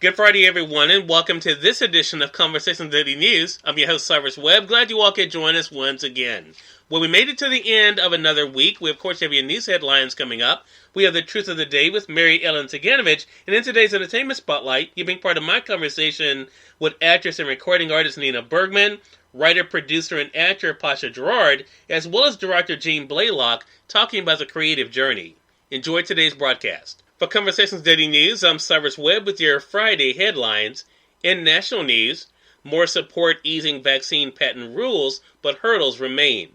Good Friday, everyone, and welcome to this edition of Conversations Daily News. I'm your host, Cyrus Webb. Glad you all could join us once again. Well, we made it to the end of another week. We, of course, have your news headlines coming up. We have the Truth of the Day with Mary Ellen Ciganovich, and in today's Entertainment Spotlight, you're being part of my conversation with actress and recording artist Nina Bergman, writer, producer, and actor Pasha Gerard, as well as director Gene Blalock, talking about the creative journey. Enjoy today's broadcast. For Conversations Daily News, I'm Cyrus Webb with your Friday headlines. In national news, more support easing vaccine patent rules, but hurdles remain.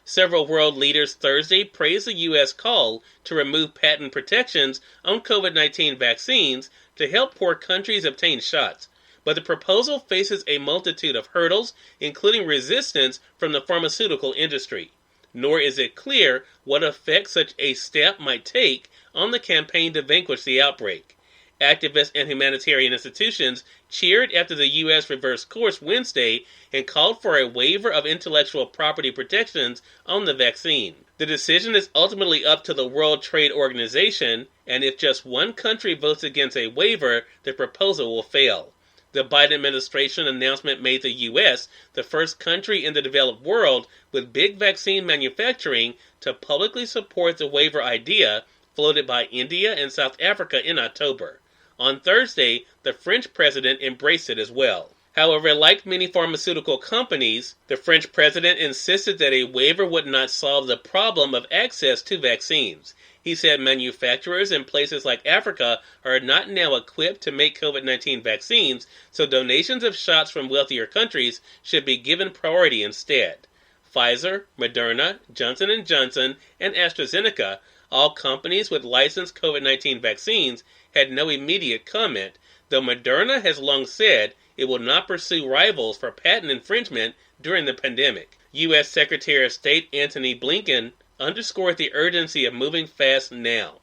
Several world leaders Thursday praised the U.S. call to remove patent protections on COVID-19 vaccines to help poor countries obtain shots. But the proposal faces a multitude of hurdles, including resistance from the pharmaceutical industry. Nor is it clear what effect such a step might take on the campaign to vanquish the outbreak. Activists and humanitarian institutions cheered after the U.S. reversed course Wednesday and called for a waiver of intellectual property protections on the vaccine. The decision is ultimately up to the World Trade Organization, and if just one country votes against a waiver, the proposal will fail. The Biden administration announcement made the U.S. the first country in the developed world with big vaccine manufacturing to publicly support the waiver idea floated by India and South Africa in October. On Thursday, the French president embraced it as well. However, like many pharmaceutical companies, the French president insisted that a waiver would not solve the problem of access to vaccines. He said manufacturers in places like Africa are not now equipped to make COVID-19 vaccines, so donations of shots from wealthier countries should be given priority instead. Pfizer, Moderna, Johnson & Johnson, and AstraZeneca, all companies with licensed COVID-19 vaccines, had no immediate comment, though Moderna has long said it will not pursue rivals for patent infringement during the pandemic. U.S. Secretary of State Antony Blinken underscored the urgency of moving fast now.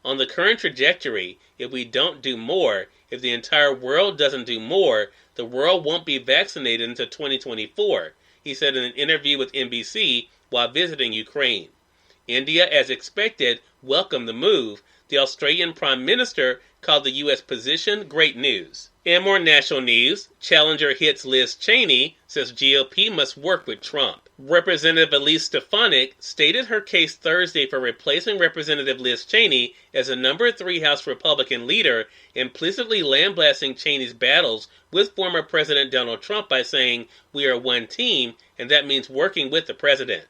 On the current trajectory, if we don't do more, if the entire world doesn't do more, the world won't be vaccinated until 2024, he said in an interview with NBC while visiting Ukraine. India, as expected, welcomed the move. The Australian Prime Minister called the U.S. position great news. In more national news, challenger hits Liz Cheney, says GOP must work with Trump. Representative Elise Stefanik stated her case Thursday for replacing Representative Liz Cheney as the number 3 House Republican leader, implicitly lambasting Cheney's battles with former President Donald Trump by saying, "We are one team, and that means working with the president."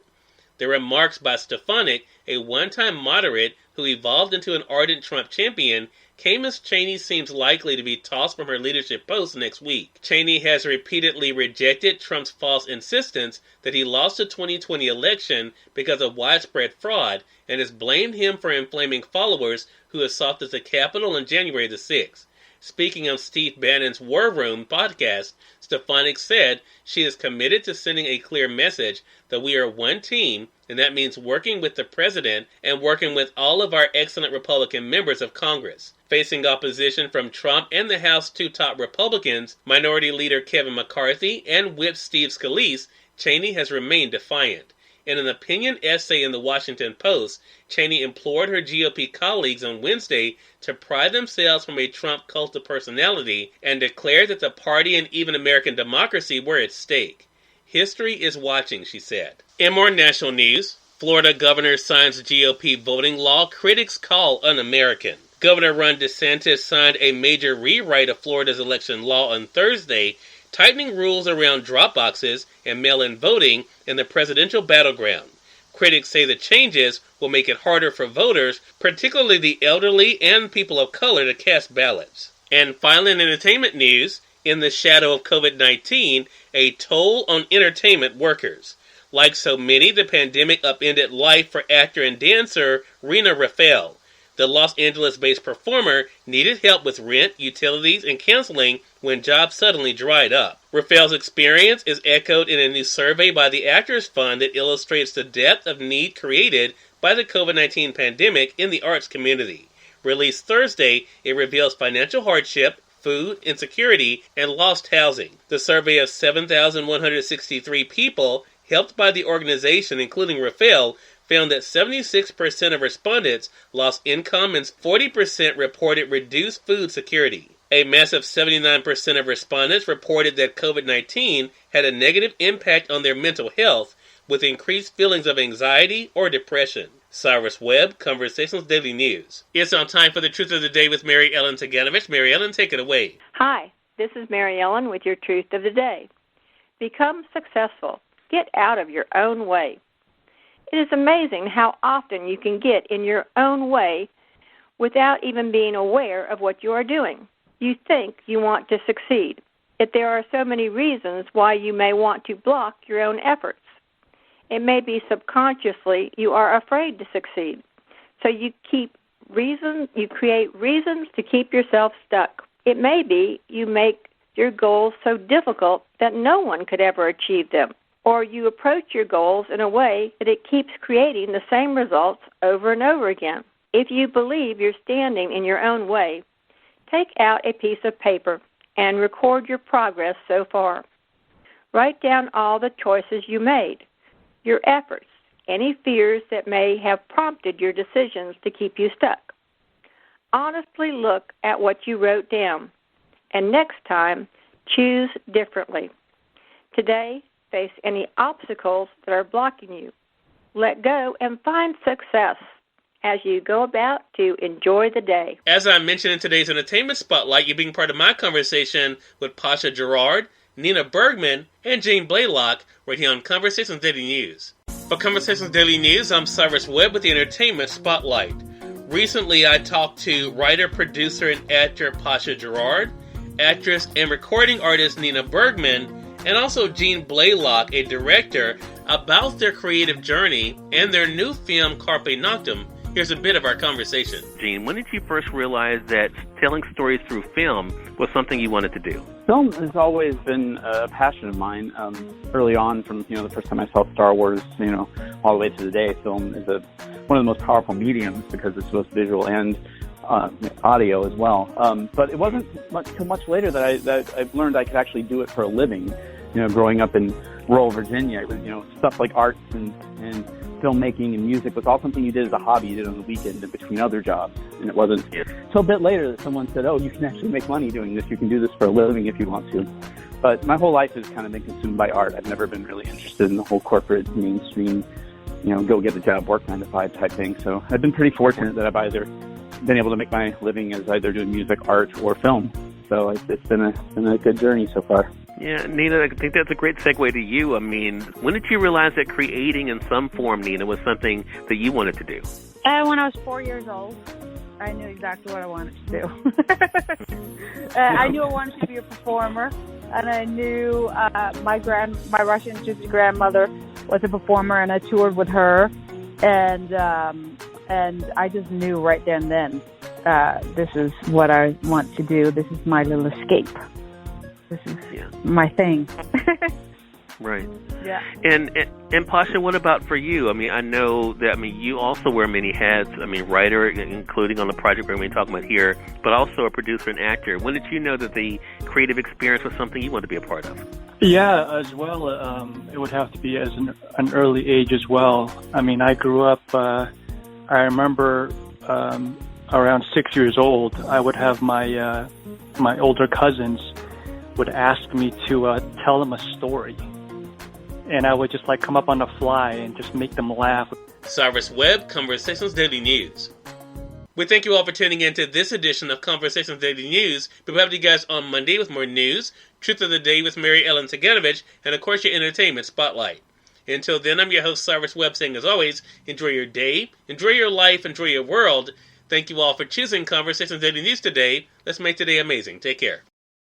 The remarks by Stefanik, a one-time moderate who evolved into an ardent Trump champion, came as Cheney seems likely to be tossed from her leadership post next week. Cheney has repeatedly rejected Trump's false insistence that he lost the 2020 election because of widespread fraud and has blamed him for inflaming followers who assaulted the Capitol on January the 6th. Speaking on Steve Bannon's War Room podcast, Stefanik said she is committed to sending a clear message that we are one team, and that means working with the president and working with all of our excellent Republican members of Congress. Facing opposition from Trump and the House's 2 top Republicans, Minority Leader Kevin McCarthy and Whip Steve Scalise, Cheney has remained defiant. In an opinion essay in the Washington Post, Cheney implored her GOP colleagues on Wednesday to pry themselves from a Trump cult of personality and declared that the party and even American democracy were at stake. History is watching, she said. In more national news, Florida governor signs GOP voting law critics call un-American. Governor Ron DeSantis signed a major rewrite of Florida's election law on Thursday, tightening rules around drop boxes and mail-in voting in the presidential battleground. Critics say the changes will make it harder for voters, particularly the elderly and people of color, to cast ballots. And finally, in entertainment news, in the shadow of COVID-19, a toll on entertainment workers. Like so many, the pandemic upended life for actor and dancer Rena Raphael. The Los Angeles-based performer needed help with rent, utilities, and counseling when jobs suddenly dried up. Raphael's experience is echoed in a new survey by the Actors Fund that illustrates the depth of need created by the COVID-19 pandemic in the arts community. Released Thursday, it reveals financial hardship, food insecurity, and lost housing. The survey of 7,163 people helped by the organization, including Raphael, found that 76% of respondents lost income and 40% reported reduced food security. A massive 79% of respondents reported that COVID-19 had a negative impact on their mental health, with increased feelings of anxiety or depression. Cyrus Webb, Conversations Daily News. It's on time for the Truth of the Day with Mary Ellen Ciganovich. Mary Ellen, take it away. Hi, this is Mary Ellen with your Truth of the Day. Become successful. Get out of your own way. It is amazing how often you can get in your own way without even being aware of what you are doing. You think you want to succeed, yet there are so many reasons why you may want to block your own efforts. It may be subconsciously you are afraid to succeed, so you create reasons to keep yourself stuck. It may be you make your goals so difficult that no one could ever achieve them, or you approach your goals in a way that it keeps creating the same results over and over again. If you believe you're standing in your own way, take out a piece of paper and record your progress so far. Write down all the choices you made, your efforts, any fears that may have prompted your decisions to keep you stuck. Honestly look at what you wrote down, and next time, choose differently. Today, face any obstacles that are blocking you. Let go and find success as you go about to enjoy the day. As I mentioned in today's Entertainment Spotlight, you're being part of my conversation with Pasha, Gerard, Nina Bergman, and Jean Blalock right here on Conversations Daily News. For Conversations Daily News, I'm Cyrus Webb with the Entertainment Spotlight. Recently, I talked to writer, producer, and actor Pasha Gerard, actress and recording artist Nina Bergman, and also Jean Blalock, a director, about their creative journey and their new film, Carpe Noctem. Here's a bit of our conversation. Jean, when did you first realize that telling stories through film was something you wanted to do? Film has always been a passion of mine. Early on, from the first time I saw Star Wars, all the way to today, film is one of the most powerful mediums because it's both visual and audio as well. But it wasn't too much later that I learned I could actually do it for a living. Growing up in rural Virginia, it was, stuff like arts and filmmaking and music was all something you did as a hobby, you did on the weekend in between other jobs. And it wasn't until a bit later that someone said, oh, you can actually make money doing this. You can do this for a living if you want to. But my whole life has kind of been consumed by art. I've never been really interested in the whole corporate mainstream, go get a job, work 9 to 5 type thing. So I've been pretty fortunate that I've either been able to make my living as either doing music, art, or film. So it's been a good journey so far. Yeah, Nina, I think that's a great segue to you. I mean, when did you realize that creating in some form, Nina, was something that you wanted to do? When I was 4 years old, I knew exactly what I wanted to do. I knew I wanted to be a performer, and I knew my Russian gypsy grandmother was a performer, and I toured with her, and I just knew right then and then, this is what I want to do. This is my little escape. This is my thing. Right. Yeah. And Pasha, what about for you? I mean, I know that, you also wear many hats. Writer, including on the project we're going to be talking about here, but also a producer and actor. When did you know that the creative experience was something you wanted to be a part of? Yeah, as well. It would have to be as an early age as well. I grew up, I remember around 6 years old, I would have my older cousins would ask me to tell them a story. And I would just come up on the fly and just make them laugh. Cyrus Webb, Conversations Daily News. We thank you all for tuning in to this edition of Conversations Daily News. We'll have you guys on Monday with more news, Truth of the Day with Mary Ellen Ciganovich, and of course your Entertainment Spotlight. Until then, I'm your host, Cyrus Webb, saying as always, enjoy your day, enjoy your life, enjoy your world. Thank you all for choosing Conversations Daily News today. Let's make today amazing. Take care.